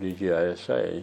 DGISI,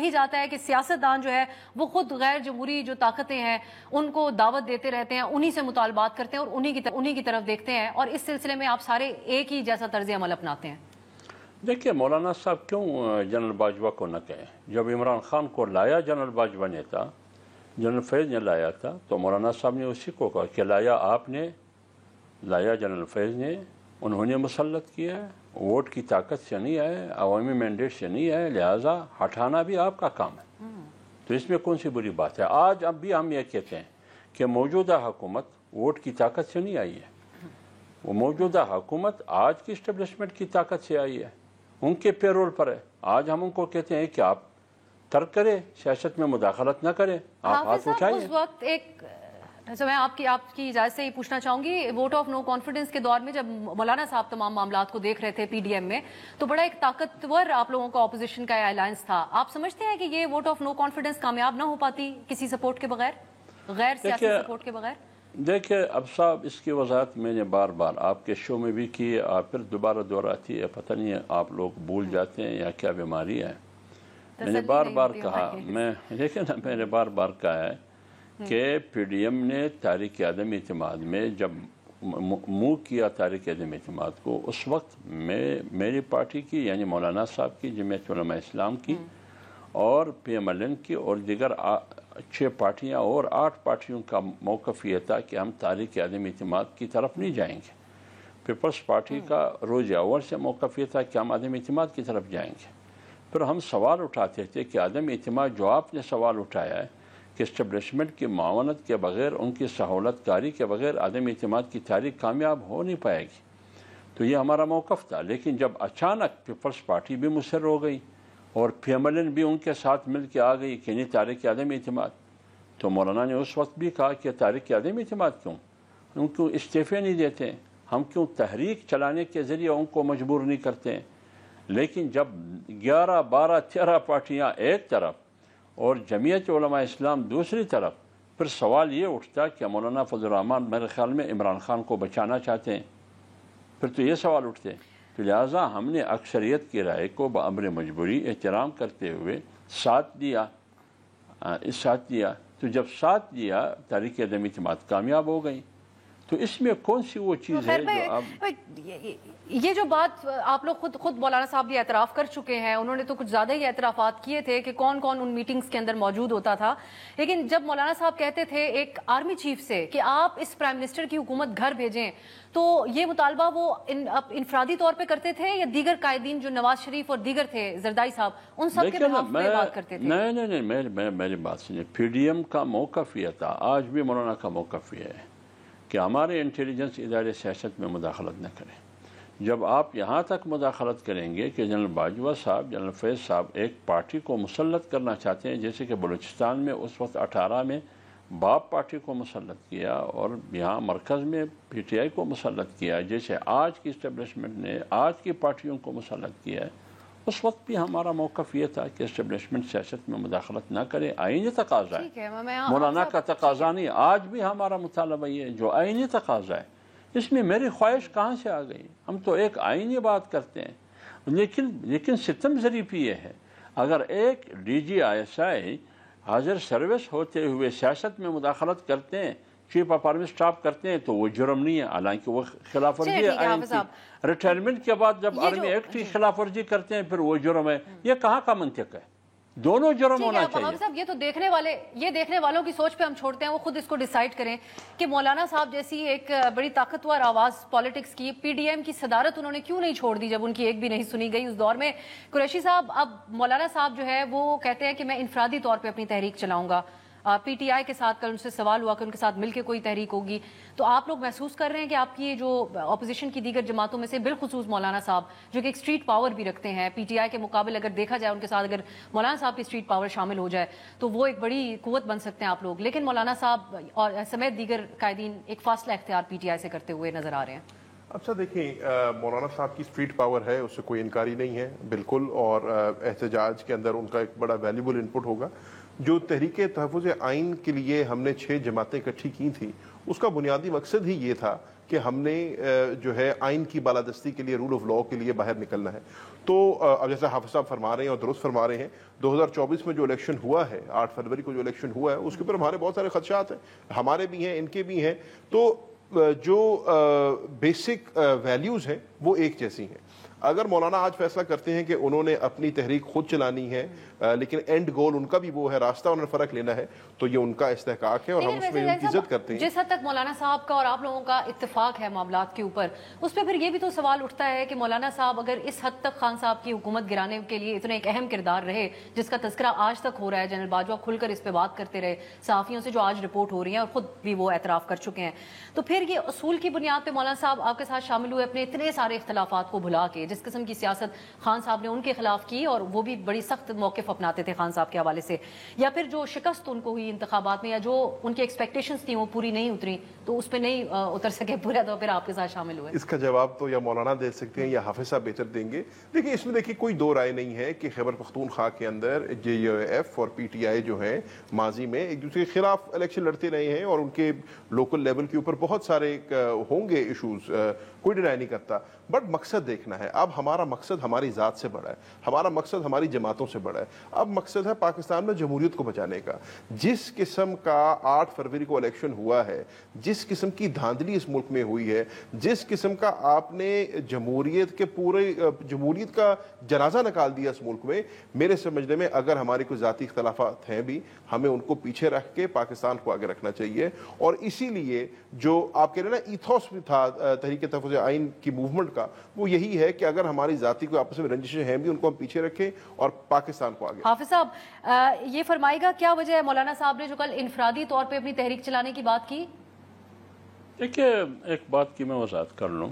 یہی جاتا ہے کہ سیاستدان جو ہے وہ خود غیر جمہوری جو طاقتیں ہیں ان کو دعوت دیتے رہتے ہیں, انہی سے مطالبات کرتے ہیں اور انہی کی طرف دیکھتے ہیں, اور اس سلسلے میں آپ سارے ایک ہی جیسا طرز عمل اپناتے ہیں. دیکھیے مولانا صاحب کیوں جنرل باجوہ کو نہ کہیں؟ جب عمران خان کو لایا جنرل باجوہ نے تھا, جنرل فیض نے لایا تھا, تو مولانا صاحب نے اسی کو کہا کہ لایا آپ نے, لایا جنرل فیض نے, انہوں نے مسلط کیا ہے, ووٹ کی طاقت سے نہیں آئے, عوامی مینڈیٹ سے نہیں آئے, لہٰذا ہٹانا بھی آپ کا کام ہے. تو اس میں کون سی بری بات ہے؟ آج اب بھی ہم یہ کہتے ہیں کہ موجودہ حکومت ووٹ کی طاقت سے نہیں آئی ہے, وہ موجودہ حکومت آج کی اسٹیبلشمنٹ کی طاقت سے آئی ہے, ان کے پیرول پر ہے. آج ہم ان کو کہتے ہیں کہ آپ ترک کریں, سیاست میں مداخلت نہ کریں, آپ ہاتھ اٹھائیں. اس وقت ایک میں آپ کی اجازت سے یہ پوچھنا چاہوں گی, ووٹ آف نو کانفیڈنس کے دور میں جب مولانا صاحب تمام معاملات کو دیکھ رہے تھے پی ڈی ایم میں, تو بڑا ایک طاقتور آپ لوگوں کا اپوزیشن کا الائنس تھا. آپ سمجھتے ہیں کہ یہ ووٹ آف نو کانفیڈنس کامیاب نہ ہو پاتی کسی سپورٹ کے بغیر, غیر سیاسی سپورٹ کے بغیر؟ دیکھیں اب صاحب, اس کی وضاحت میں نے بار بار آپ کے شو میں بھی کی, آپ پھر دوبارہ دہراتی ہے, پتہ نہیں ہے آپ لوگ بھول جاتے ہیں یا کیا بیماری ہے. میں نے بار بار کہا, میں نے بار بار کہا ہے کہ پی ڈی ایم نے تحریک عدم اعتماد میں جب منہ کیا تحریک عدم اعتماد کو, اس وقت میری پارٹی کی یعنی مولانا صاحب کی, جمعیت علماء اسلام کی اور پی ایم ایل این کی اور دیگر 6 پارٹیاں اور 8 پارٹیوں کا موقف یہ تھا کہ ہم تحریک عدم اعتماد کی طرف نہیں جائیں گے. پیپلز پارٹی کا روز اول سے موقف یہ تھا کہ ہم عدم اعتماد کی طرف جائیں گے. پھر ہم سوال اٹھاتے تھے کہ عدم اعتماد جو آپ نے سوال اٹھایا ہے کہ اسٹیبلشمنٹ کی معاونت کے بغیر, ان کی سہولت کاری کے بغیر عدم اعتماد کی تحریک کامیاب ہو نہیں پائے گی, تو یہ ہمارا موقف تھا. لیکن جب اچانک پیپلز پارٹی بھی مصر ہو گئی اور پی ایم ایل این بھی ان کے ساتھ مل کے آ گئی کہ نہیں تحریک عدم اعتماد, تو مولانا نے اس وقت بھی کہا کہ تحریک عدم اعتماد کیوں, ان کو استعفے نہیں دیتے, ہم کیوں تحریک چلانے کے ذریعے ان کو مجبور نہیں کرتے ہیں. لیکن جب 11, 12, 13 پارٹیاں ایک طرف اور جمعیت علماء اسلام دوسری طرف, پھر سوال یہ اٹھتا کہ مولانا فضل الرحمان میرے خیال میں عمران خان کو بچانا چاہتے ہیں, پھر تو یہ سوال اٹھتے. تو لہٰذا ہم نے اکثریت کی رائے کو بامر مجبوری احترام کرتے ہوئے ساتھ دیا. تو جب ساتھ دیا تحریک عدم اعتماد کامیاب ہو گئی. تو اس میں کون سی وہ چیز ہے جو آپ, یہ جو بات آپ لوگ خود مولانا صاحب بھی اعتراف کر چکے ہیں, انہوں نے تو کچھ زیادہ ہی اعترافات کیے تھے کہ کون کون ان میٹنگز کے اندر موجود ہوتا تھا. لیکن جب مولانا صاحب کہتے تھے ایک آرمی چیف سے کہ آپ اس پرائم منسٹر کی حکومت گھر بھیجیں, تو یہ مطالبہ وہ انفرادی طور پہ کرتے تھے یا دیگر قائدین جو نواز شریف اور دیگر تھے, زردائی صاحب, ان سب کے بحاف میں بات کرتے تھے؟ نہیں, میری بات سنیے. پی ڈی ایم کا موقف یہ تھا, آج بھی مولانا کا موقف یہ ہے کہ ہمارے انٹیلیجنس ادارے سیاست میں مداخلت نہ کریں. جب آپ یہاں تک مداخلت کریں گے کہ جنرل باجوہ صاحب, جنرل فیض صاحب ایک پارٹی کو مسلط کرنا چاہتے ہیں, جیسے کہ بلوچستان میں اس وقت 18 میں باپ پارٹی کو مسلط کیا اور یہاں مرکز میں پی ٹی آئی کو مسلط کیا, جیسے آج کی اسٹیبلشمنٹ نے آج کی پارٹیوں کو مسلط کیا ہے, اس وقت بھی ہمارا موقف یہ تھا کہ اسٹیبلشمنٹ سیاست میں مداخلت نہ کرے. آئینی تقاضا ہے, مولانا کا تقاضا نہیں. آج بھی ہمارا مطالبہ یہ ہے جو آئینی تقاضا ہے, اس میں میری خواہش کہاں سے آ گئی؟ ہم تو ایک آئینی بات کرتے ہیں. لیکن ستم ظریف یہ ہے, اگر ایک D G I S I حاضر سروس ہوتے ہوئے سیاست میں مداخلت کرتے ہیں, چیف آف آرمی اسٹاف کرتے ہیں, تو وہ جرم نہیں ہے, حالانکہ وہ خلاف ورزی ہے آئین کی. ریٹائرمنٹ کے بعد جب آرمی ایکٹ کی خلاف ورزی کرتے ہیں پھر وہ جرم ہے. یہ کہاں کا منطق ہے؟ دونوں جرم ہونا چاہیے. صاحب یہ تو دیکھنے والوں کی سوچ پہ ہم چھوڑتے ہیں, وہ خود اس کو ڈیسائیڈ کریں کہ مولانا صاحب جیسی ایک بڑی طاقتور آواز پالیٹکس کی, پی ڈی ایم کی صدارت انہوں نے کیوں نہیں چھوڑ دی جب ان کی ایک بھی نہیں سنی گئی اس دور میں. قریشی صاحب, اب مولانا صاحب جو ہے وہ کہتے ہیں کہ میں انفرادی طور پہ اپنی تحریک چلاؤں گا. پی ٹی آئی کے ساتھ کل ان سے سوال ہوا کہ ان کے ساتھ مل کے کوئی تحریک ہوگی, تو آپ لوگ محسوس کر رہے ہیں کہ آپ کی جو اپوزیشن کی دیگر جماعتوں میں سے بالخصوص مولانا صاحب جو کہ ایک اسٹریٹ پاور بھی رکھتے ہیں, پی ٹی آئی کے مقابل اگر دیکھا جائے ان کے ساتھ اگر مولانا صاحب کی اسٹریٹ پاور شامل ہو جائے تو وہ ایک بڑی قوت بن سکتے ہیں آپ لوگ, لیکن مولانا صاحب اور سمیت دیگر قائدین ایک فاصلہ اختیار پی ٹی آئی سے کرتے ہوئے نظر آ رہے ہیں؟ اچھا دیکھیں, مولانا صاحب کی اسٹریٹ پاور ہے, اس سے کوئی انکاری نہیں ہے بالکل, اور احتجاج کے اندر ان کا ایک بڑا ویلیبل انپٹ ہوگا. جو تحریک تحفظ آئین کے لیے ہم نے 6 جماعتیں اکٹھی کی تھیں, اس کا بنیادی مقصد ہی یہ تھا کہ ہم نے جو ہے آئین کی بالادستی کے لیے، رول آف لاء کے لیے باہر نکلنا ہے. تو اب جیسے حافظ صاحب فرما رہے ہیں اور درست فرما رہے ہیں، 2024 میں جو الیکشن ہوا ہے، 8 فروری کو جو الیکشن ہوا ہے، اس کے اوپر ہمارے بہت سارے خدشات ہیں، ہمارے بھی ہیں، ان کے بھی ہیں. تو جو بیسک ویلیوز ہیں وہ ایک جیسی ہیں. اگر مولانا آج فیصلہ کرتے ہیں کہ انہوں نے اپنی تحریک خود چلانی ہے، لیکن اینڈ گول ان کا بھی وہ ہے، راستہ انہوں نے فرق لینا ہے، تو یہ ان کا استحقاق ہے اور ہم اس میں ان کی عزت کرتے ہیں. جس حد تک مولانا صاحب کا اور آپ لوگوں کا اتفاق ہے معاملات کے اوپر، اس پہ پھر یہ بھی تو سوال اٹھتا ہے کہ مولانا صاحب اگر اس حد تک خان صاحب کی حکومت گرانے کے لیے اتنے ایک اہم کردار رہے، جس کا تذکرہ آج تک ہو رہا ہے، جنرل باجوہ کھل کر اس پہ بات کرتے رہے، صحافیوں سے جو آج رپورٹ ہو رہی ہیں اور خود بھی وہ اعتراف کر چکے ہیں، تو پھر یہ اصول کی بنیاد پہ مولانا صاحب آپ کے ساتھ شامل ہوئے اپنے اتنے سارے اختلافات کو بھلا کے، جس قسم کی سیاست خان صاحب نے ان کے خلاف کی اور وہ بھی بڑی سخت موقف اپناتے تھے خان صاحب کے حوالے سے، یا پھر جو شکست ان کو ہوئی انتخابات میں، یا جو ان کی ایکسپیکٹیشنز تھیں وہ پوری نہیں اتری تو اس پہ نہیں اتر سکے پورا، تو پھر آپ کے ساتھ شامل ہوئے. اس کا جواب تو یا مولانا دے سکتے ہیں یا حافظ صاحب بہتر دیں گے. دیکھیں اس میں دیکھیے کوئی دو رائے نہیں ہے کہ خیبر پختونخوا کے اندر JUF اور PTI جو ہیں ماضی میں ایک دوسرے کے خلاف الیکشن لڑتے رہے ہیں اور ان کے لوکل لیول کے اوپر بہت سارے ہوں گے ایشوز، کوئی ڈینائی نہیں کرتا، بٹ مقصد دیکھنا ہے. اب ہمارا مقصد ہماری ذات سے بڑا ہے، ہمارا مقصد ہماری جماعتوں سے بڑا ہے. اب مقصد ہے پاکستان میں جمہوریت کو بچانے کا. جس قسم کا 8 فروری کو الیکشن ہوا ہے، جس قسم کی دھاندلی اس ملک میں ہوئی ہے، جس قسم کا آپ نے جمہوریت کے پورے جمہوریت کا جنازہ نکال دیا اس ملک میں، میرے سمجھنے میں اگر ہماری کوئی ذاتی اختلافات ہیں بھی، ہمیں ان کو پیچھے رکھ کے پاکستان کو آگے رکھنا چاہیے. اور اسی لیے جو آپ کہہ رہے ہیں نا ایتھوس بھی تھا تحریک تحفظ آئین کی موومنٹ کا، وہ یہی ہے کہ اگر ہماری ذاتی کوئی آپس میں رنجشیں ہیں بھی، ان کو ہم پیچھے رکھیں اور پاکستان کو آگے. حافظ صاحب یہ فرمائے گا کیا وجہ ہے مولانا صاحب نے جو کل انفرادی طور پہ اپنی تحریک چلانے کی بات کی؟ دیکھیے ایک بات کی میں وضاحت کر لوں،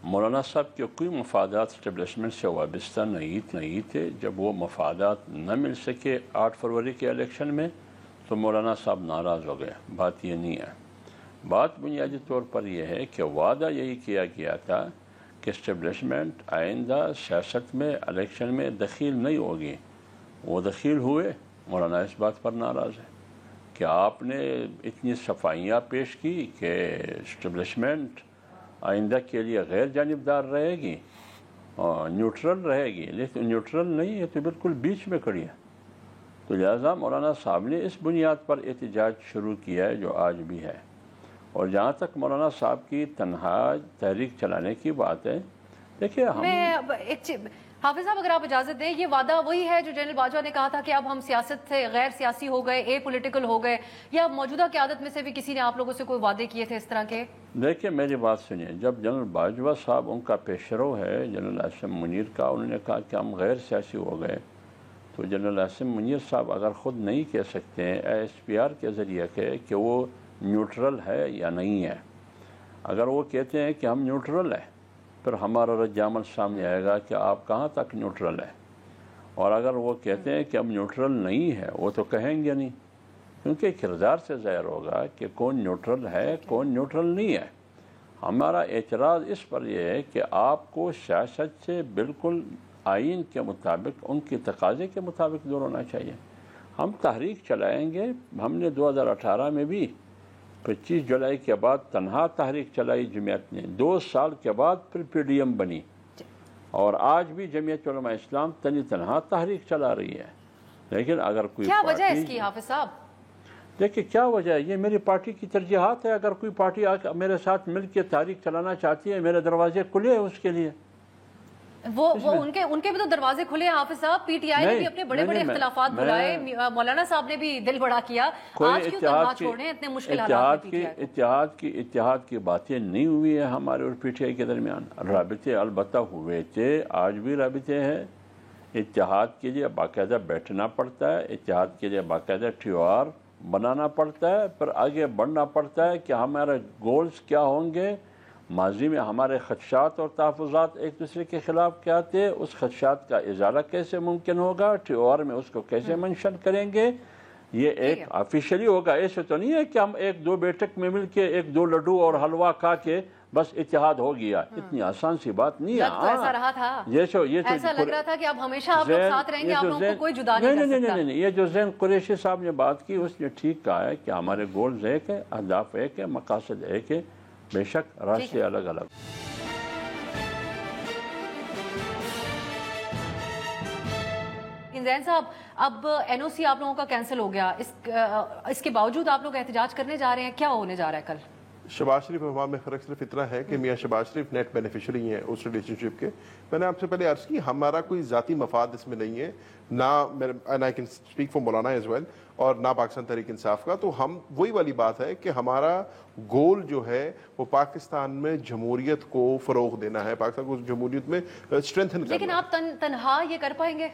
مولانا صاحب کے کوئی مفادات اسٹیبلشمنٹ سے وابستہ نہیں تھے. جب وہ مفادات نہ مل سکے 8 فروری کے الیکشن میں تو مولانا صاحب ناراض ہو گئے. بات یہ نہیں ہے. بات بنیادی طور پر یہ ہے کہ وعدہ یہی کیا گیا تھا کہ اسٹیبلشمنٹ آئندہ سیاست میں الیکشن میں دخیل نہیں ہوگی. وہ دخیل ہوئے. مولانا اس بات پر ناراض ہے کہ آپ نے اتنی صفائیاں پیش کی کہ اسٹیبلشمنٹ آئندہ کے لیے غیر جانبدار رہے گی اور نیوٹرل رہے گی، لیکن نیوٹرل نہیں ہے تو بالکل بیچ میں کھڑی ہے. تو لہٰذا مولانا صاحب نے اس بنیاد پر احتجاج شروع کیا ہے جو آج بھی ہے. اور جہاں تک مولانا صاحب کی تنہا تحریک چلانے کی بات ہے، دیکھیے حافظ صاحب اگر آپ اجازت دیں، یہ وعدہ وہی ہے جو جنرل باجوہ نے کہا تھا کہ اب ہم سیاست سے غیر سیاسی ہو گئے، اے پولیٹیکل ہو گئے، یا موجودہ قیادت میں سے بھی کسی نے آپ لوگوں سے کوئی وعدے کیے تھے اس طرح کے؟ دیکھیے میری بات سنیے، جب جنرل باجوہ صاحب ان کا پیشرو ہے جنرل عاصم منیر کا، انہوں نے کہا کہ ہم غیر سیاسی ہو گئے، تو جنرل عاصم منیر صاحب اگر خود نہیں کہہ سکتے ہیں SPR کے ذریعے کہ وہ نیوٹرل ہے یا نہیں ہے، اگر وہ کہتے ہیں کہ ہم نیوٹرل ہیں، پھر ہمارا رد عمل سامنے آئے گا کہ آپ کہاں تک نیوٹرل ہیں. اور اگر وہ کہتے ہیں کہ ہم نیوٹرل نہیں ہے، وہ تو کہیں گے نہیں، کیونکہ کردار سے ظاہر ہوگا کہ کون نیوٹرل ہے کون نیوٹرل نہیں ہے. ہمارا اعتراض اس پر یہ ہے کہ آپ کو سیاست سے بالکل آئین کے مطابق، ان کی تقاضے کے مطابق دور ہونا چاہیے. ہم تحریک چلائیں گے. ہم نے 2018 میں بھی 25 جولائی کے بعد تنہا تحریک چلائی جمعیت نے، 2 سال کے بعد پھر PDM بنی، اور آج بھی جمعیت علماء اسلام تنہا تحریک چلا رہی ہے. لیکن اگر کوئی کیا وجہ ہے اس کی حافظ صاحب؟ دیکھیں کیا وجہ ہے، یہ میری پارٹی کی ترجیحات ہے. اگر کوئی پارٹی میرے ساتھ مل کے تحریک چلانا چاہتی ہے، میرے دروازے کھلے ہیں اس کے لیے. وہ ان کے بھی تو دروازے کھلے ہیں حافظ صاحب. PTI نے بھی اپنے بڑے بڑے اختلافات بلائے، مولانا صاحب نے بھی دل بڑا کیا. آج کیوں تنہا چھوڑنے اتنے مشکل حالات میں اتحاد کی باتیں نہیں ہوئی ہیں ہمارے اور PTI کے درمیان. رابطے البتہ ہوئے تھے، آج بھی رابطے ہیں. اتحاد کے لیے باقاعدہ بیٹھنا پڑتا ہے، اتحاد کے لیے باقاعدہ TOR بنانا پڑتا ہے، پھر آگے بڑھنا پڑتا ہے کہ ہمارے گولز کیا ہوں گے. ماضی میں ہمارے خدشات اور تحفظات ایک دوسرے کے خلاف کیا تھے، اس خدشات کا ازالہ کیسے ممکن ہوگا، TOR میں اس کو کیسے منشن کریں گے. یہ ایک آفیشلی ہوگا. ایسے تو نہیں ہے کہ ہم 1-2 بیٹھک میں مل کے 1-2 لڈو اور حلوہ کھا کے بس اتحاد ہو گیا. اتنی آسان سی بات نہیں ہے. ایسا رہا تھا، ایسا لگ رہا تھا کہ اب ہمیشہ آپ لوگ ساتھ رہیں گے، آپ لوگوں کو کوئی جدا نہیں کر سکتا. نہیں، یہ جو زین قریشی صاحب نے بات کی اس نے ٹھیک کہا ہے کہ ہمارے گولز ایک ہے، اہداف ایک ہے، مقاصد ایک ہے. بے شک راستے الگ الگ. زین صاحب اب این او سی آپ لوگوں کا کینسل ہو گیا, اس کے باوجود آپ لوگ احتجاج کرنے جا رہے ہیں, کیا ہونے جا رہا ہے کل؟ شہباز شریف عوام میں فرق صرف اتنا ہے کہ میاں شہباز شریف نیٹ بینیفیشری ہیں اس ریلیشن شپ کے. میں نے آپ سے پہلے عرض کی ہمارا کوئی ذاتی مفاد اس میں نہیں ہے, نہ I can speak for Maulana as well, اور نہ پاکستان تحریک انصاف کا. تو ہم وہی والی بات ہے کہ ہمارا گول جو ہے وہ پاکستان میں جمہوریت کو فروغ دینا ہے, پاکستان کو جمہوریت میں اسٹرینتھن کرنا. لیکن آپ تنہا یہ کر پائیں گے؟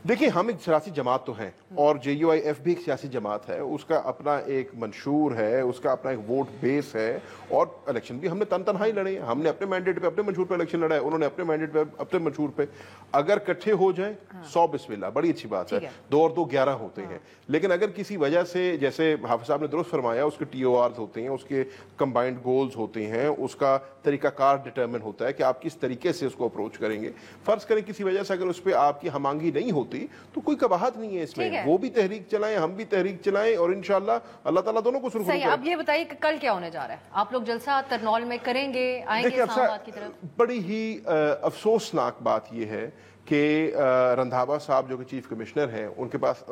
دیکھیں ہم ایک سیاسی جماعت تو ہیں, اور JUIF بھی ایک سیاسی جماعت ہے, اس کا اپنا ایک منشور ہے, اس کا اپنا ایک ووٹ بیس ہے, اور الیکشن بھی ہم نے تنہا ہی لڑے ہیں. ہم نے اپنے مینڈیٹ پہ اپنے منشور پہ الیکشن لڑا ہے, انہوں نے اپنے مینڈیٹ پہ اپنے منشور پہ. اگر کٹھے ہو جائیں 100 بسم اللہ, بڑی اچھی بات ہے, 2 اور 2 11 ہوتے ہیں. لیکن اگر کسی وجہ سے, جیسے حافظ صاحب نے درست فرمایا, اس کے TORs ہوتے ہیں, اس کے کمبائنڈ گولز ہوتے ہیں, اس کا طریقہ کار ڈٹرمن ہوتا ہے کہ آپ کس طریقے سے اس کو اپروچ کریں گے. فرض کریں کسی وجہ سے اگر اس پہ آپ کی ہم آہنگی نہیں ہوتی تو کوئی قباحت نہیں ہے اس میں, وہ بھی تحریک چلائیں, ہم بھی تحریک چلائیں, اور انشاءاللہ اللہ تعالیٰ دونوں کو سرخرو کرے. صحیح. اب یہ بتائیے کہ کل کیا ہونے جا رہا ہے؟ آپ لوگ جلسہ ترنول میں کریں گے, آئیں گے اسلام آباد کی طرف؟ بڑی ہی افسوسناک بات یہ ہے کہ رندھاوا صاحب جو کہ چیف کمشنر ہیں, ان کے پاس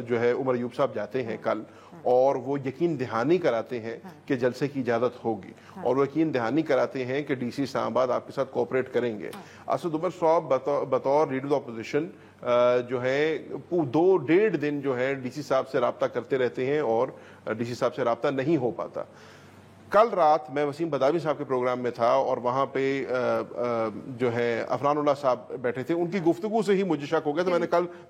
جو ہے عمر ایوب صاحب جاتے ہیں کل, اور وہ یقین دہانی کراتے ہیں کہ جلسے کی اجازت ہوگی, اور وہ یقین دہانی کراتے ہیں کہ DC اسلام آباد آپ کے ساتھ کوآپریٹ کریں گے. اسد عمر صاحب بطور لیڈر اپوزیشن جو ہے 2.5 دن جو ہے DC صاحب سے رابطہ کرتے رہتے ہیں, اور DC صاحب سے رابطہ نہیں ہو پاتا. کل رات میں وسیم بداوی صاحب کے پروگرام میں تھا, اور وہاں پہ جو ہے عفنان اللہ صاحب بیٹھے تھے, ان کی گفتگو سے ہی مجھے شک ہو گیا. تو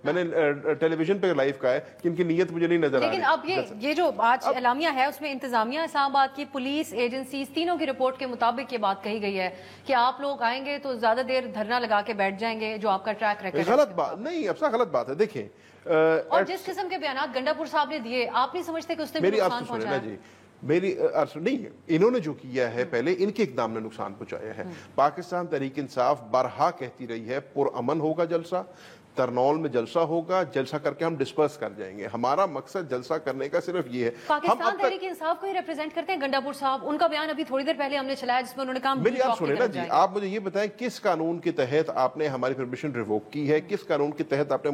میں نے ٹیلی ویژن پہ لائیو کہا ہے کہ ان کی نیت مجھے نہیں نظر آ رہی. لیکن اب یہ جو آج اعلامیہ ہے اس میں انتظامیہ اسلام آباد کی, پولیس ایجنسیز, تینوں کی رپورٹ کے مطابق یہ بات کہی گئی ہے کہ آپ لوگ آئیں گے تو زیادہ دیر دھرنا لگا کے بیٹھ جائیں گے, جو آپ کا ٹریک ریکارڈ. غلط بات نہیں, اب غلط بات ہے. دیکھیں, اور جس قسم کے بیانات گنڈا پور صاحب نے دیے, آپ نہیں سمجھتے کہ اس نے میری نقصان پہنچایا؟ جی میری عرض نہیں ہے, انہوں نے جو کیا ہے پہلے ان کے اقدام نے نقصان پہنچایا ہے. پاکستان تحریک انصاف بارہا کہتی رہی ہے پرامن ہوگا جلسہ, ترنول میں جلسہ ہوگا, جلسہ کر کے ہم ڈسپرس کر جائیں گے. ہمارا مقصد جلسہ کرنے کا صرف یہ ہے. پاکستان تحریک انصاف کو ہی ریپرزینٹ کرتے ہیں گنڈا پور صاحب, ان کا بیان ابھی تھوڑی دیر پہلے ہم نے چلایا جس میں انہوں نے کہا میری آپ سنیں نا جی, آپ مجھے یہ بتائیں کس قانون کے تحت آپ نے ہماری پرمیشن ریووک کی ہے, کس قانون کے تحت آپ نے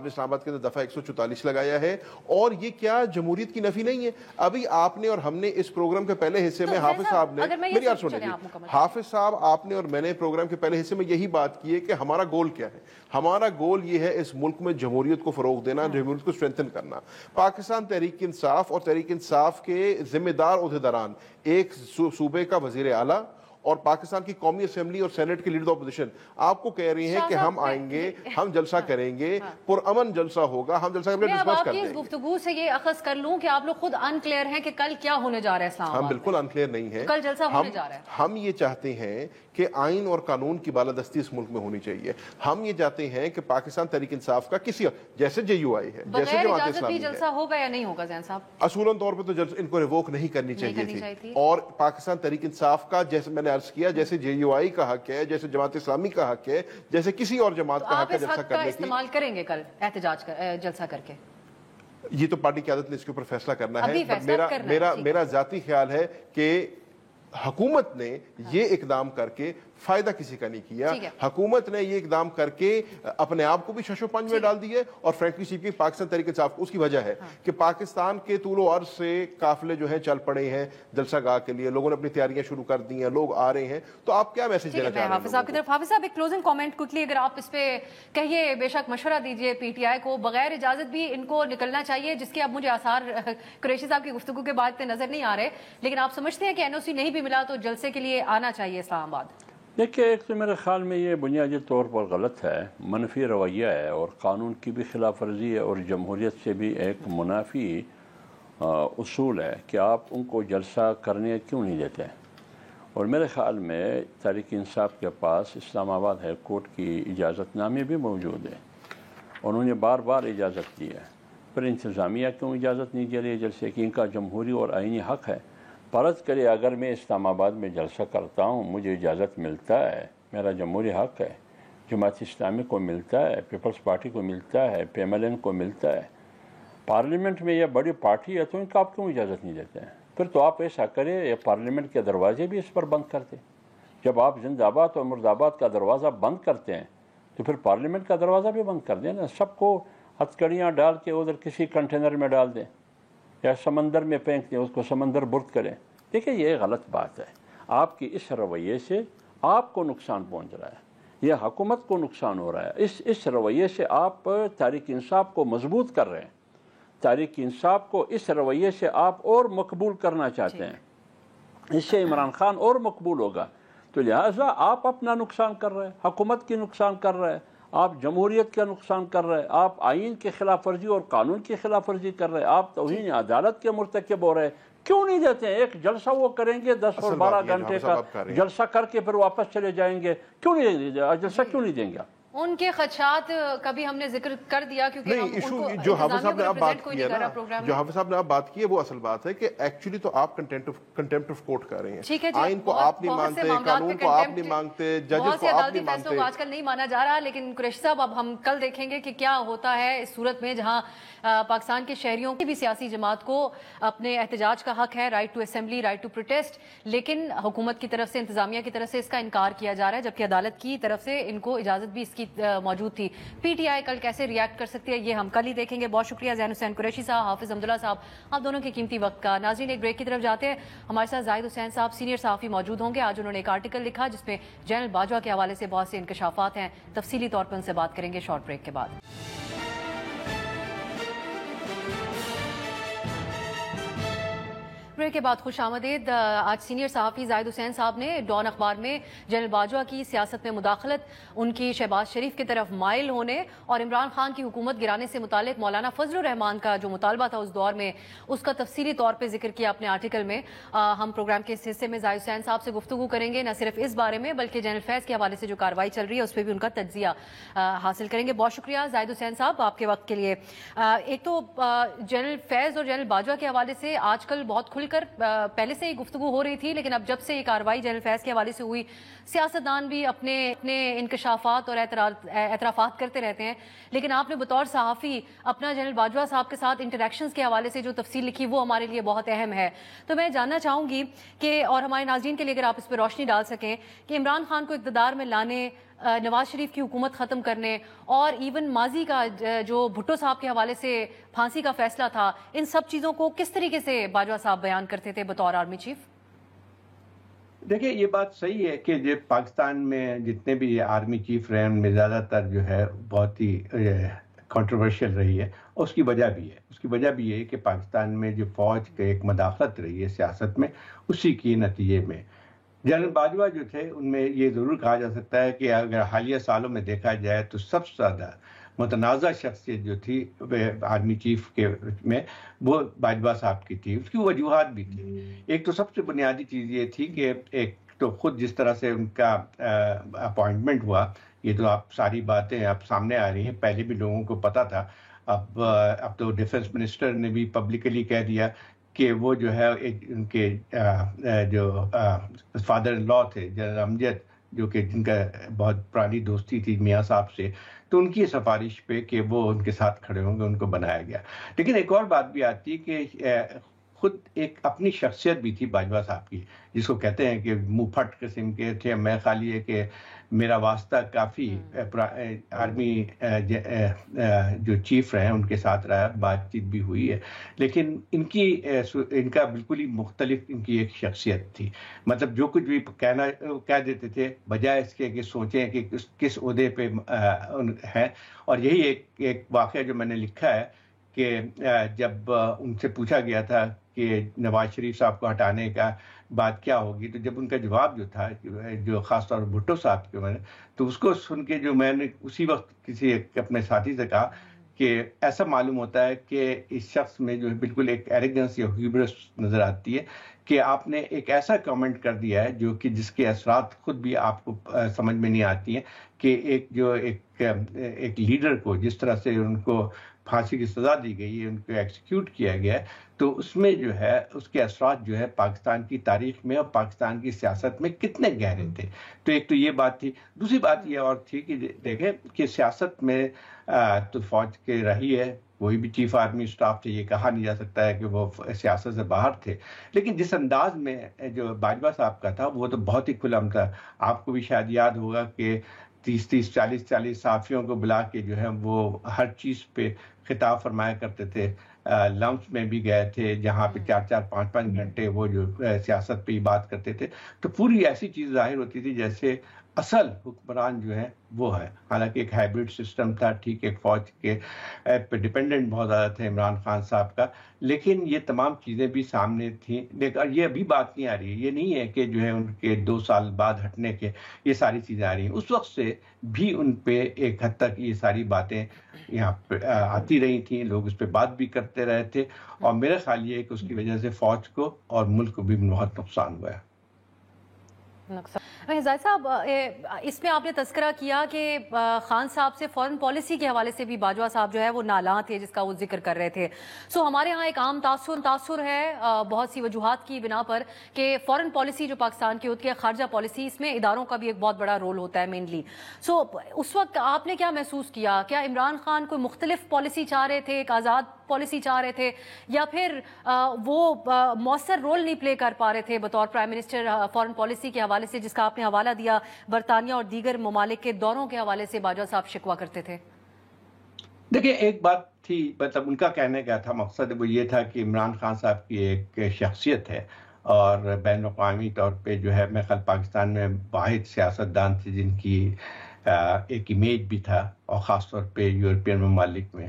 اسلام آباد کے اندر دفعہ 144 لگایا ہے, اور یہ کیا جمہوریت کی نفی نہیں ہے؟ ابھی آپ نے اور ہم نے اس پروگرام کے پہلے حصے میں حافظ صاحب نے, میری آپ سنیں جی, حافظ صاحب آپ نے اور میں نے پروگرام کے پہلے حصے میں یہی بات کی ہے کہ ہمارا گول کیا ہے. ہمارا گول یہ ہے اس ملک میں جمہوریت کو فروغ دینا, جمہوریت کو اسٹرینتھن کرنا. پاکستان تحریک انصاف اور تحریک انصاف کے ذمہ دار عہدیداران, ایک صوبے کا وزیر اعلیٰ اور پاکستان کی قومی اسمبلی اور سینٹ کے لیڈر اپوزیشن, آپ کو کہہ رہی ہیں کہ ہم آئیں گے, ہم جلسہ کریں گے, پرامن جلسہ ہوگا, ہم جلسہ کر کے ڈسپرس کر دیں گے. اس گفتگو سے یہ اخذ کر لوں کہ آپ لوگ خود انکلیئر ہیں کہ کل کیا ہونے جا رہا ہے اسلام آباد. ہم بالکل انکلیئر نہیں ہیں, کل جلسہ ہونے جا رہا ہے. ہم یہ چاہتے ہیں کہ آئین اور قانون کی بالادستی اس ملک میں ہونی چاہیے. ہم یہ چاہتے ہیں کہ پاکستان تحریک انصاف کا کسی جیسے JUI ہے, جیسے جماعت اسلامی ہے, جلسہ ہوگا یا نہیں ہوگا زین صاحب؟ اصولاً طور پہ تو ان کو ریووک نہیں کرنی چاہیے تھی, اور پاکستان تحریک انصاف کا, جیسے میں نے عرض کیا, جیسے JUI کا حق ہے, جیسے جماعت اسلامی کا حق ہے, جیسے کسی اور جماعت کا حق ہے جلسہ کرنے کی. استعمال کریں گے کل احتجاج جلسہ کر کے؟ یہ تو پارٹی قیادت نے اس کے اوپر فیصلہ کرنا ہے. میرا ذاتی خیال ہے کہ حکومت نے یہ اقدام کر کے فائدہ کسی کا نہیں کیا. حکومت نے یہ اقدام کر کے اپنے آپ کو بھی شش و پنج میں ڈال دی ہے, اور فرینکلی اسپیکنگ پاکستان تحریک انصاف اس کی وجہ ہے کہ پاکستان کے طول و عرض سے قافلے جو ہیں چل پڑے ہیں جلسہ گاہ کے لیے, لوگوں نے اپنی تیاریاں شروع کر دی ہیں, لوگ آ رہے ہیں. تو آپ کیا میسج دینا چاہ رہے ہیں حافظ صاحب کی طرف؟ حافظ صاحب ایک کلوزنگ کامنٹ کوئکلی اگر آپ اس پہ کہیے, بے شک مشورہ دیجیے PTI کو, بغیر اجازت بھی ان کو نکلنا چاہیے, جس کے اب مجھے آثار قریشی صاحب کی گفتگو کے بعد نظر نہیں آ رہے, لیکن آپ سمجھتے ہیں کہ NOC نہیں بھی ملا تو جلسے کے لیے آنا چاہیے اسلام آباد؟ دیکھیے, ایک تو میرے خیال میں یہ بنیادی طور پر غلط ہے, منفی رویہ ہے, اور قانون کی بھی خلاف ورزی ہے, اور جمہوریت سے بھی ایک منافی اصول ہے کہ آپ ان کو جلسہ کرنے کیوں نہیں دیتے. اور میرے خیال میں تحریک انصاف کے پاس اسلام آباد ہائی کورٹ کی اجازت نامے بھی موجود ہے, اور انہوں نے بار بار اجازت دی ہے. پھر انتظامیہ کیوں اجازت نہیں دے رہی جلسے کی؟ ان کا جمہوری اور آئینی حق ہے. فرض کرے اگر میں اسلام آباد میں جلسہ کرتا ہوں, مجھے اجازت ملتا ہے, میرا جمہوری حق ہے, جماعت اسلامی کو ملتا ہے, پیپلز پارٹی کو ملتا ہے, PMLN کو ملتا ہے, پارلیمنٹ میں یہ بڑی پارٹی ہے, تو ان کا آپ کیوں اجازت نہیں دیتے ہیں؟ پھر تو آپ ایسا کریں یہ پارلیمنٹ کے دروازے بھی اس پر بند کر دیں. جب آپ زندہ آباد اور مرد آباد کا دروازہ بند کرتے ہیں تو پھر پارلیمنٹ کا دروازہ بھی بند کر دیں نا. سب کو ہتھکڑیاں ڈال کے ادھر کسی کنٹینر میں ڈال دیں یا سمندر میں پھینک دیں, اس کو سمندر برد کریں. دیکھیں یہ غلط بات ہے. آپ کی اس رویے سے آپ کو نقصان پہنچ رہا ہے, یہ حکومت کو نقصان ہو رہا ہے. اس رویے سے آپ تحریک انصاف کو مضبوط کر رہے ہیں. تحریک انصاف کو اس رویے سے آپ اور مقبول کرنا چاہتے ہیں, اس سے عمران خان اور مقبول ہوگا. تو لہٰذا آپ اپنا نقصان کر رہے ہیں, حکومت کی نقصان کر رہے ہیں, آپ جمہوریت کا نقصان کر رہے ہیں, آپ آئین کی خلاف ورزی اور قانون کی خلاف ورزی کر رہے ہیں, آپ توہین عدالت کے مرتکب ہو رہے ہیں. کیوں نہیں دیتے ہیں ایک جلسہ؟ وہ کریں گے 10 اور 12 گھنٹے کا جلسہ کر کے پھر واپس چلے جائیں گے. کیوں نہیں جلسہ کیوں نہیں دیں گے؟ ان کے خدشات کبھی ہم نے ذکر کر دیا کیونکہ نہیں ایشو جو حافظ صاحب نے آپ بات کی ہے نا, جو حافظ صاحب نے آپ بات کی ہے وہ اصل بات ہے کہ ایکچولی تو آپ کنٹمپٹ آف کورٹ کر رہے ہیں. آئین کو آپ نہیں مانتے, قانون کو آپ نہیں مانتے, ججز کو آپ نہیں مانتے. آج کل نہیں مانا جا رہا, لیکن قریشی صاحب اب ہم کل دیکھیں گے کہ کیا ہوتا ہے اس صورت میں جہاں پاکستان کے شہریوں کی بھی سیاسی جماعت کو اپنے احتجاج کا حق ہے, right to assembly, right to protest, لیکن حکومت کی طرف سے, انتظامیہ کی طرف سے اس کا انکار کیا جا رہا ہے, جبکہ عدالت کی طرف سے ان کو اجازت بھی اس کی موجود تھی. پی ٹی آئی کل کیسے ریئیکٹ کر سکتی ہے یہ ہم کل ہی دیکھیں گے. بہت شکریہ زین حسین قریشی صاحب, حافظ حمداللہ صاحب, آپ دونوں کے قیمتی وقت کا. ناظرین ایک بریک کی طرف جاتے ہیں. ہمارے ساتھ زاہد حسین صاحب سینئر صحافی موجود ہوں گے. آج انہوں نے ایک آرٹیکل لکھا جس میں جنرل باجوہ کے حوالے سے بہت سے انکشافات ہیں. تفصیلی طور پر ان سے بات کریں گے شارٹ بریک کے بعد. بریک کے بعد خوش آمدید. آج سینئر صحافی زاہد حسین صاحب نے ڈان اخبار میں جنرل باجوہ کی سیاست میں مداخلت, ان کی شہباز شریف کی طرف مائل ہونے اور عمران خان کی حکومت گرانے سے متعلق مولانا فضل الرحمان کا جو مطالبہ تھا اس دور میں, اس کا تفصیلی طور پہ ذکر کیا اپنے آرٹیکل میں. ہم پروگرام کے اس حصے میں زاہد حسین صاحب سے گفتگو کریں گے, نہ صرف اس بارے میں بلکہ جنرل فیض کے حوالے سے جو کارروائی چل رہی ہے اس پہ بھی ان کا تجزیہ حاصل کریں گے. بہت شکریہ زاہد حسین صاحب آپ کے وقت کے لیے. ایک تو جنرل فیض اور جنرل باجوہ کے حوالے سے آج کل بہت کھل کر پہلے سے ہی گفتگو ہو رہی تھی, لیکن اب جب سے یہ کارروائی جنرل فیض کے حوالے سے ہوئی, سیاستدان بھی اپنے انکشافات اور اعترافات کرتے رہتے ہیں, لیکن آپ نے بطور صحافی اپنا جنرل باجوہ صاحب کے ساتھ انٹریکشنز کے حوالے سے جو تفصیل لکھی وہ ہمارے لیے بہت اہم ہے. تو میں جاننا چاہوں گی کہ, اور ہمارے ناظرین کے لیے اگر آپ اس پہ روشنی ڈال سکیں, کہ عمران خان کو اقتدار میں لانے, نواز شریف کی حکومت ختم کرنے اور ایون ماضی کا جو بھٹو صاحب کے حوالے سے پھانسی کا فیصلہ تھا, ان سب چیزوں کو کس طریقے سے باجوہ صاحب بیان کرتے تھے بطور آرمی چیف؟ دیکھیں یہ بات صحیح ہے کہ جو پاکستان میں جتنے بھی آرمی چیف رہے ان میں زیادہ تر جو ہے بہت ہی کنٹروورشل رہی ہے. اس کی وجہ بھی ہے, اس کی وجہ بھی یہ ہے کہ پاکستان میں جو فوج کے ایک مداخلت رہی ہے سیاست میں, اسی کی نتیجے میں جنرل باجوہ جو تھے ان میں یہ ضرور کہا جا سکتا ہے کہ اگر حالیہ سالوں میں دیکھا جائے تو سب سے زیادہ متنازع شخصیت جو تھی آرمی چیف کے میں وہ باجوہ صاحب کی تھی. اس کی وجوہات بھی تھی. ایک تو سب سے بنیادی چیز یہ تھی کہ ایک تو خود جس طرح سے ان کا اپوائنٹمنٹ ہوا, یہ تو آپ ساری باتیں آپ سامنے آ رہی ہیں, پہلے بھی لوگوں کو پتا تھا. اب تو ڈیفنس منسٹر نے بھی پبلکلی کہہ دیا کہ وہ جو ہے ان کے جو فادر ان لا تھے جنرل امجد, جو کہ جن کا بہت پرانی دوستی تھی میاں صاحب سے, تو ان کی سفارش پہ کہ وہ ان کے ساتھ کھڑے ہوں گے ان کو بنایا گیا. لیکن ایک اور بات بھی آتی ہے کہ خود ایک اپنی شخصیت بھی تھی باجوہ صاحب کی, جس کو کہتے ہیں کہ منہ پھٹ قسم کے تھے. میں خالی ہے کہ میرا واسطہ کافی آرمی جو چیف رہے ہیں ان کے ساتھ رہا, بات چیت بھی ہوئی ہے, لیکن ان کا بالکل ہی مختلف ان کی ایک شخصیت تھی. مطلب جو کچھ بھی کہہ دیتے تھے بجائے اس کے کہ سوچیں کہ کس عہدے پہ ہیں. اور یہی ایک واقعہ جو میں نے لکھا ہے کہ جب ان سے پوچھا گیا تھا کہ نواز شریف صاحب کو ہٹانے کا بات کیا ہوگی, تو جب ان کا جواب جو تھا جو خاص طور پر بھٹو صاحب کے, تو اس کو سن کے جو میں نے اسی وقت کسی اپنے ساتھی سے کہا کہ ایسا معلوم ہوتا ہے کہ اس شخص میں جو بالکل ایک ایروگنس یا ہیوبرس نظر آتی ہے کہ آپ نے ایک ایسا کامنٹ کر دیا ہے جو کہ جس کے اثرات خود بھی آپ کو سمجھ میں نہیں آتی ہیں, کہ ایک لیڈر کو جس طرح سے ان کو پھانسی کی سزا دی گئی ہے، ان کو ایکسیکیوٹ کیا گیا ہے، تو اس میں جو ہے اس کے اثرات جو ہے پاکستان کی تاریخ میں اور پاکستان کی سیاست میں کتنے گہرے تھے. تو ایک تو یہ بات تھی. دوسری بات یہ اور تھی کہ دیکھیں کہ سیاست میں تو فوج کے رہی ہے، کوئی بھی چیف آرمی اسٹاف تھے، یہ کہا نہیں جا سکتا ہے کہ وہ سیاست سے باہر تھے، لیکن جس انداز میں جو باجوہ صاحب کا تھا وہ تو بہت ہی کھلا عام تھا. آپ کو بھی شاید یاد ہوگا کہ 30 40 صحافیوں کو بلا کے جو ہے وہ ہر چیز پہ خطاب فرمایا کرتے تھے. لمس میں بھی گئے تھے جہاں پہ 4 5 گھنٹے وہ جو سیاست پہ ہی بات کرتے تھے. تو پوری ایسی چیز ظاہر ہوتی تھی جیسے اصل حکمران جو ہے وہ ہے. حالانکہ ایک ہائبرڈ سسٹم تھا، ٹھیک، ایک فوج کے پہ ڈیپینڈنٹ بہت زیادہ تھے عمران خان صاحب کا، لیکن یہ تمام چیزیں بھی سامنے تھیں. لیکن یہ ابھی بات نہیں آ رہی ہے، یہ نہیں ہے کہ جو ہے ان کے 2 سال بعد ہٹنے کے یہ ساری چیزیں آ رہی ہیں. اس وقت سے بھی ان پہ ایک حد تک یہ ساری باتیں یہاں پہ آتی رہی تھیں، لوگ اس پہ بات بھی کرتے رہے تھے، اور میرا خیال یہ ہے کہ اس کی وجہ سے فوج کو اور ملک کو بھی بہت نقصان ہوا ہے. زاہد صاحب، اس میں آپ نے تذکرہ کیا کہ خان صاحب سے فورن پالیسی کے حوالے سے بھی باجوہ صاحب جو ہے وہ نالاں تھے، جس کا وہ ذکر کر رہے تھے. ہمارے ہاں ایک عام تاثر ہے بہت سی وجوہات کی بنا پر کہ فورن پالیسی جو پاکستان کی ہوتی ہے، خارجہ پالیسی، اس میں اداروں کا بھی ایک بہت بڑا رول ہوتا ہے مینلی. اس وقت آپ نے کیا محسوس کیا؟ کیا عمران خان کوئی مختلف پالیسی چاہ رہے تھے، ایک آزاد پالیسی چاہ رہے تھے، یا پھر وہ مؤثر رول نہیں پلے کر پا رہے تھے بطور پرائم منسٹر فورن پالیسی کے حوالے سے، جس کا آپ نے حوالہ دیا برطانیہ اور دیگر ممالک کے دوروں کے حوالے سے باجوہ صاحب شکوہ کرتے تھے؟ دیکھیں، ایک بات تھی، مطلب ان کا کہنے کا تھا مقصد وہ یہ تھا کہ عمران خان صاحب کی ایک شخصیت ہے اور بین الاقوامی طور پہ جو ہے میں خیال پاکستان میں واحد سیاستدان تھے جن کی ایک امیج بھی تھا، اور خاص طور پہ یورپین ممالک میں.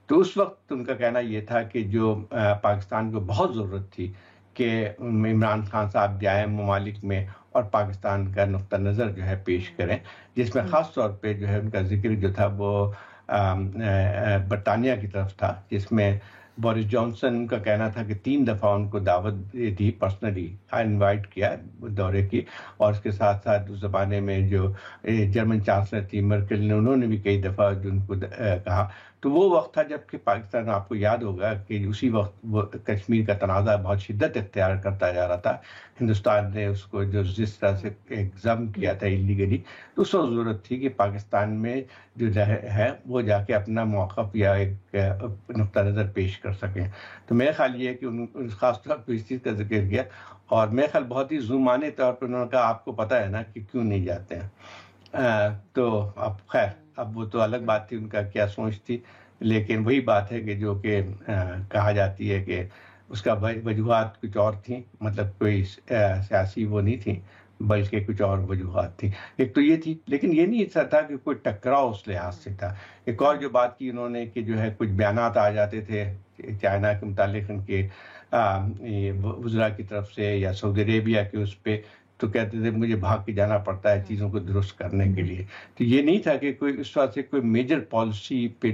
تو اس وقت ان کا کہنا یہ تھا کہ جو پاکستان کو بہت ضرورت تھی کہ عمران خان صاحب جائیں ممالک میں اور پاکستان کا نقطہ نظر جو ہے پیش کریں، جس میں خاص طور پہ جو ہے ان کا ذکر جو تھا وہ برطانیہ کی طرف تھا، جس میں بورس جانسن کا کہنا تھا کہ 3 دفعہ ان کو دعوت دی، پرسنلی انوائٹ کیا دورے کی، اور اس کے ساتھ ساتھ اس زمانے میں جو جرمن چانسلر تھی مرکل نے، انہوں نے بھی کئی دفعہ جو ان کو کہا. تو وہ وقت تھا جب کہ پاکستان، آپ کو یاد ہوگا کہ اسی وقت وہ کشمیر کا تنازع بہت شدت اختیار کرتا جا رہا تھا. ہندوستان نے اس کو جو جس طرح سے ایگزام کیا تھا ایلیگلی، تو اس وقت ضرورت تھی کہ پاکستان میں جو ہے وہ جا کے اپنا موقف یا ایک نقطہ نظر پیش کر سکیں. تو میرا خیال یہ ہے کہ ان خاص طور پہ اس چیز کا ذکر کیا، اور میرا خیال بہت ہی ذومانے طور پہ انہوں نے کہا آپ کو پتہ ہے نا کہ کیوں نہیں جاتے ہیں. تو اب خیر، اب وہ تو الگ بات تھی ان کا کیا سوچ تھی، لیکن وہی بات ہے کہ جو کہ کہا جاتی ہے کہ اس کا وجوہات کچھ اور تھیں، مطلب کوئی سیاسی وہ نہیں تھیں بلکہ کچھ اور وجوہات تھیں. ایک تو یہ تھی، لیکن یہ نہیں ایسا تھا کہ کوئی ٹکراؤ اس لحاظ سے تھا. ایک اور جو بات کی انہوں نے کہ جو ہے کچھ بیانات آ جاتے تھے چائنا کے متعلق ان کے وزراء کی طرف سے یا سعودی عربیہ کے اس پہ، تو کہتے تھے مجھے بھاگ کے جانا پڑتا ہے چیزوں کو درست کرنے کے لیے. تو یہ نہیں تھا کہ کوئی اس وقت سے کوئی میجر پالیسی پہ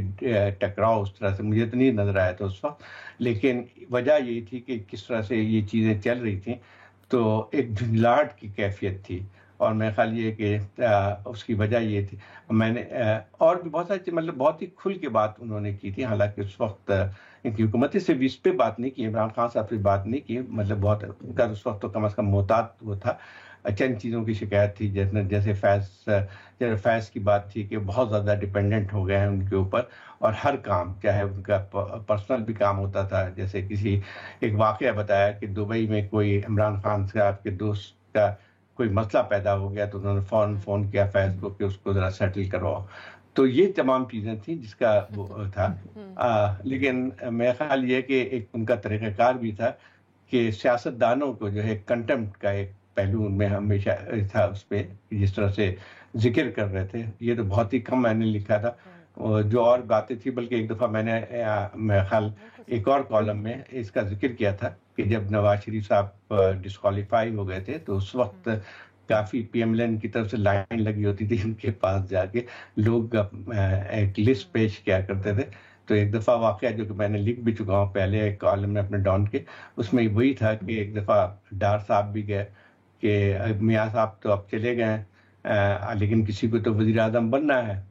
ٹکراؤ اس طرح سے مجھے تو نہیں نظر آیا تھا اس وقت، لیکن وجہ یہی تھی کہ کس طرح سے یہ چیزیں چل رہی تھیں. تو ایک جھنجھلاہٹ کی کیفیت تھی، اور میرا خیال یہ کہ اس کی وجہ یہ تھی. میں نے اور بھی بہت ساری مطلب بہت ہی کھل کے بات انہوں نے کی تھی، حالانکہ اس وقت ان کی حکومت سے بھی اس پہ بات نہیں کی، عمران خان صاحب سے بات نہیں کی، مطلب بہت ان کا اس وقت تو کم از کم محتاط وہ تھا. چند چیزوں کی شکایت تھی، جیسے فیض کی بات تھی کہ بہت زیادہ ڈیپینڈنٹ ہو گئے ہیں ان کے اوپر، اور ہر کام چاہے ان کا پرسنل بھی کام ہوتا تھا. جیسے کسی ایک واقعہ بتایا کہ دبئی میں کوئی عمران خان صاحب کے دوست کا کوئی مسئلہ پیدا ہو گیا تو انہوں نے فوراً فون کیا فیض کو کہ اس کو ذرا سیٹل کرواؤ. تو یہ تمام چیزیں تھیں جس کا وہ تھا. لیکن میرا خیال یہ کہ ایک ان کا طریقہ کار بھی تھا کہ سیاستدانوں کو جو ہے کنٹمپٹ کا ایک پہلو ان میں ہمیشہ تھا، اس پہ جس طرح سے ذکر کر رہے تھے. یہ تو بہت ہی کم میں نے لکھا تھا، جو اور باتیں تھی، بلکہ ایک دفعہ میں نے میرا خیال ایک اور کالم میں اس کا ذکر کیا تھا کہ جب نواز شریف صاحب ڈسکوالیفائی ہو گئے تھے تو اس وقت کافی پی ایم ایل این کی طرف سے لائن لگی ہوتی تھی ان کے پاس، جا کے لوگ ایک لسٹ پیش کیا کرتے تھے. تو ایک دفعہ واقعہ جو کہ میں نے لکھ بھی چکا ہوں پہلے ایک کالم میں اپنے ڈان کے، اس میں وہی تھا کہ ایک دفعہ ڈار صاحب بھی گئے کہ میاں صاحب تو اب چلے گئے لیکن کسی کو تو وزیر اعظم بننا ہے،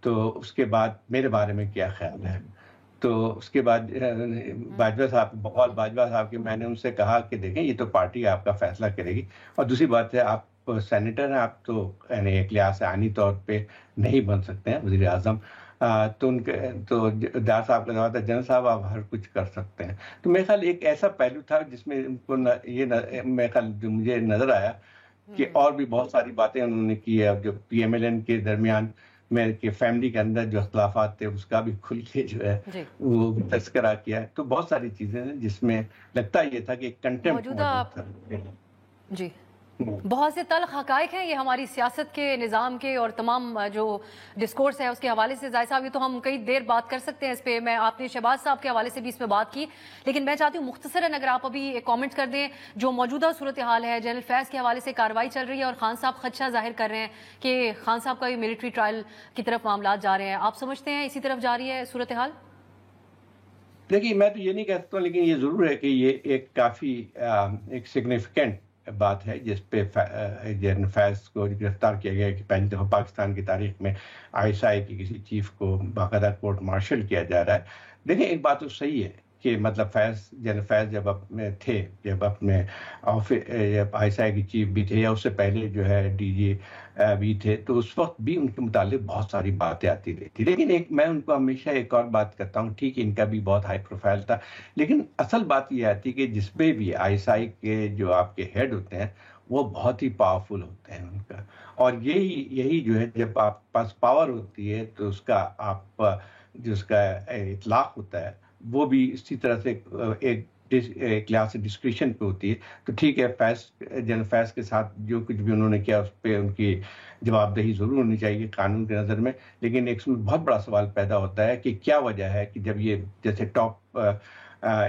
تو اس کے بعد میرے بارے میں کیا خیال ہے. تو اس کے بعد باجوہ صاحب کے میں نے ان سے کہا کہ دیکھیں یہ تو پارٹی آپ کا فیصلہ کرے گی، اور دوسری بات ہے آپ سینیٹر ہیں، آپ تو یعنی ایک لحاظ سے آئینی طور پہ نہیں بن سکتے ہیں وزیر اعظم، تو ڈار صاحب کا جواب تھا جنرل صاحب آپ ہر کچھ کر سکتے ہیں. تو میرے خیال ایک ایسا پہلو تھا جس میں ان کو یہ میرے خیال جو مجھے نظر آیا کہ اور بھی بہت ساری باتیں انہوں نے کی ہے، جو پی ایم ایل این کے درمیان میں کہ فیملی کے اندر جو اختلافات تھے اس کا بھی کھل کے جو ہے وہ تذکرہ کیا ہے. تو بہت ساری چیزیں ہیں جس میں لگتا یہ تھا کہ کنٹمپٹ جی بہت سے تلخ حقائق ہیں یہ ہماری سیاست کے نظام کے اور تمام جو ڈسکورس ہے اس کے حوالے سے. ظاہر صاحب یہ تو ہم کئی دیر بات کر سکتے ہیں اس پہ، میں آپ نے شہباز صاحب کے حوالے سے بھی اس پہ بات کی، لیکن میں چاہتی ہوں مختصراً اگر آپ ابھی ایک کامنٹ کر دیں جو موجودہ صورتحال ہے. جنرل فیض کے حوالے سے کارروائی چل رہی ہے اور خان صاحب خدشہ ظاہر کر رہے ہیں کہ خان صاحب کا بھی ملٹری ٹرائل کی طرف معاملات جا رہے ہیں. آپ سمجھتے ہیں اسی طرف جاری ہے صورتحال؟ دیکھیے میں تو یہ نہیں کہہ سکتا ہوں، لیکن یہ ضرور ہے کہ یہ ایک کافی ایک سگنیفیکنٹ بات ہے جس پہ جنرل فیض کو گرفتار کیا گیا کہ پہلی دفعہ پاکستان کی تاریخ میں ISI کی کسی چیف کو باقاعدہ کورٹ مارشل کیا جا رہا ہے. دیکھیں ایک بات تو صحیح ہے کہ مطلب جنرل فیض جب اپنے ISI کی چیف بھی تھے یا اس سے پہلے جو ہے DG بھی تھے، تو اس وقت بھی ان کے متعلق بہت ساری باتیں آتی رہی تھی. لیکن میں ان کو ہمیشہ ایک اور بات کرتا ہوں، ٹھیک ان کا بھی بہت ہائی پروفائل تھا، لیکن اصل بات یہ آتی کہ جس پہ بھی ISI کے جو آپ کے ہیڈ ہوتے ہیں وہ بہت ہی پاورفل ہوتے ہیں ان کا، اور یہی جو ہے جب آپ پاس پاور ہوتی ہے تو اس کا آپ جو اس کا اطلاق ہوتا ہے وہ بھی اسی طرح سے ایک لحاظ سے ڈسکریشن پہ ہوتی ہے. تو ٹھیک ہے جنرل فیض کے ساتھ جو کچھ بھی انہوں نے کیا اس پہ ان کی جواب دہی ضرور ہونی چاہیے قانون کے نظر میں، لیکن ایک بہت بڑا سوال پیدا ہوتا ہے کہ کیا وجہ ہے کہ جب یہ جیسے ٹاپ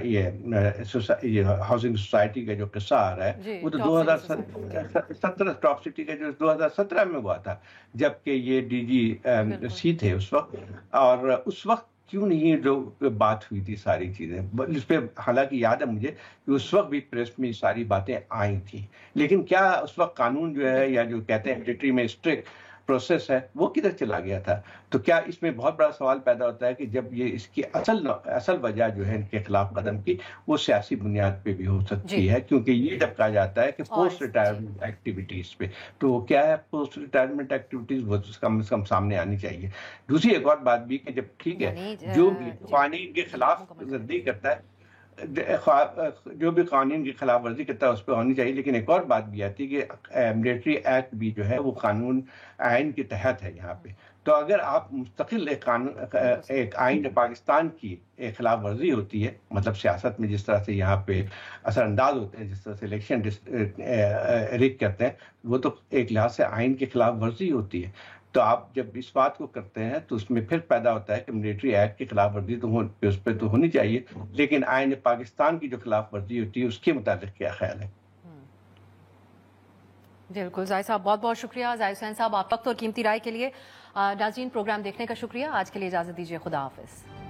یہ ہاؤسنگ سوسائٹی کا جو قصہ آ رہا ہے وہ تو 2017 ٹاپ سٹی کا جو 2017 میں ہوا تھا جبکہ یہ DG سی تھے اس وقت، اور اس وقت کیوں نہیں جو بات ہوئی تھی ساری چیزیں اس پہ، حالانکہ یاد ہے مجھے کہ اس وقت بھی پریس میں ساری باتیں آئی تھیں، لیکن کیا اس وقت قانون جو ہے یا جو کہتے ہیں ملٹری میں اسٹرکٹ پروسیس ہے وہ کدھر چلا گیا تھا؟ تو کیا اس میں بہت بڑا سوال پیدا ہوتا ہے کہ جب یہ اس کی اصل وجہ جو ہے ان کے خلاف قدم کی وہ سیاسی بنیاد پہ بھی ہو سکتی ہے، کیونکہ یہ جب کہا جاتا ہے کہ پوسٹ ریٹائرمنٹ ایکٹیویٹیز پہ، تو کیا ہے پوسٹ ریٹائرمنٹ ایکٹیویٹیز وہ کم از کم سامنے آنی چاہیے. دوسری ایک اور بات بھی کہ جب ٹھیک ہے جو بھی قوانین کے خلاف ورزی کرتا ہے، جو بھی قانون کی خلاف ورزی کرتا ہے اس پہ ہونی چاہیے، لیکن ایک اور بات بھی آتی ہے کہ ملٹری ایکٹ بھی جو ہے وہ قانون آئین کے تحت ہے یہاں پہ. تو اگر آپ مستقل ایک آئین پاکستان کی ایک خلاف ورزی ہوتی ہے، مطلب سیاست میں جس طرح سے یہاں پہ اثر انداز ہوتے ہیں، جس طرح سے الیکشن ریگ کرتے ہیں، وہ تو ایک لحاظ سے آئین کی خلاف ورزی ہوتی ہے. تو آپ جب اس بات کو کرتے ہیں تو اس میں پھر پیدا ہوتا ہے کہ ملٹری ایکٹ کی خلاف ورزی تو اس پہ تو ہونی چاہیے، لیکن آئین پاکستان کی جو خلاف ورزی ہوتی ہے اس کے متعلق کیا خیال ہے؟ بالکل زاہد صاحب بہت بہت شکریہ. زاہد حسین صاحب آپ وقت اور قیمتی رائے کے لیے. ناظرین پروگرام دیکھنے کا شکریہ. آج کے لیے اجازت دیجیے. خدا حافظ.